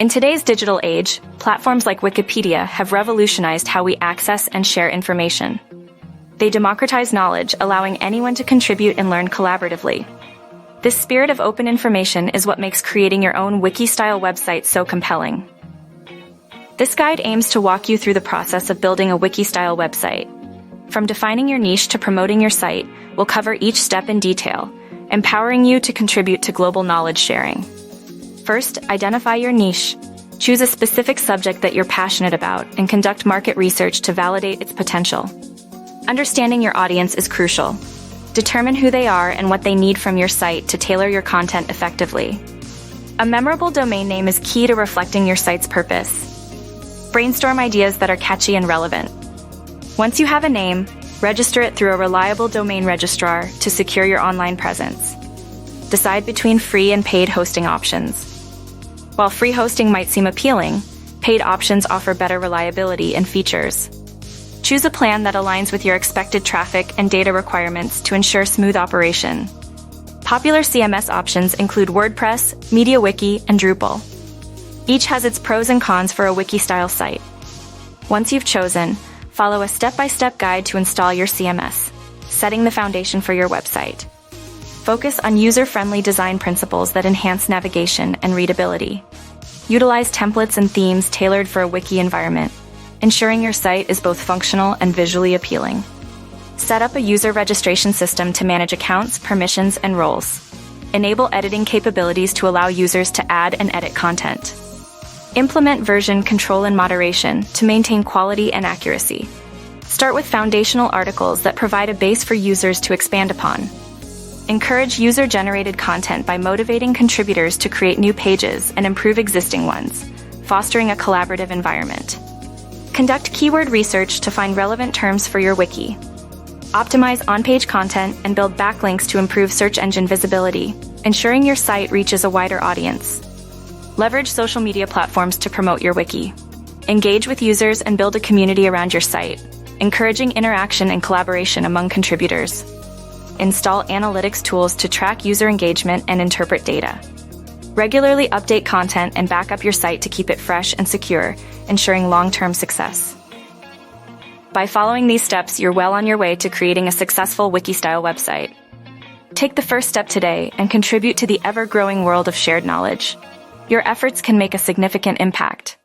In today's digital age, platforms like Wikipedia have revolutionized how we access and share information. They democratize knowledge, allowing anyone to contribute and learn collaboratively. This spirit of open information is what makes creating your own wiki-style website so compelling. This guide aims to walk you through the process of building a wiki-style website. From defining your niche to promoting your site, we'll cover each step in detail, empowering you to contribute to global knowledge sharing. First, identify your niche. Choose a specific subject that you're passionate about and conduct market research to validate its potential. Understanding your audience is crucial. Determine who they are and what they need from your site to tailor your content effectively. A memorable domain name is key to reflecting your site's purpose. Brainstorm ideas that are catchy and relevant. Once you have a name, register it through a reliable domain registrar to secure your online presence. Decide between free and paid hosting options. While free hosting might seem appealing, paid options offer better reliability and features. Choose a plan that aligns with your expected traffic and data requirements to ensure smooth operation. Popular CMS options include WordPress, MediaWiki, and Drupal. Each has its pros and cons for a wiki-style site. Once you've chosen, follow a step-by-step guide to install your CMS, setting the foundation for your website. Focus on user-friendly design principles that enhance navigation and readability. Utilize templates and themes tailored for a wiki environment, ensuring your site is both functional and visually appealing. Set up a user registration system to manage accounts, permissions, and roles. Enable editing capabilities to allow users to add and edit content. Implement version control and moderation to maintain quality and accuracy. Start with foundational articles that provide a base for users to expand upon. Encourage user-generated content by motivating contributors to create new pages and improve existing ones, fostering a collaborative environment. Conduct keyword research to find relevant terms for your wiki. Optimize on-page content and build backlinks to improve search engine visibility, ensuring your site reaches a wider audience. Leverage social media platforms to promote your wiki. Engage with users and build a community around your site, encouraging interaction and collaboration among contributors. Install analytics tools to track user engagement and interpret data. Regularly update content and back up your site to keep it fresh and secure, ensuring long-term success. By following these steps, you're well on your way to creating a successful wiki-style website. Take the first step today and contribute to the ever-growing world of shared knowledge. Your efforts can make a significant impact.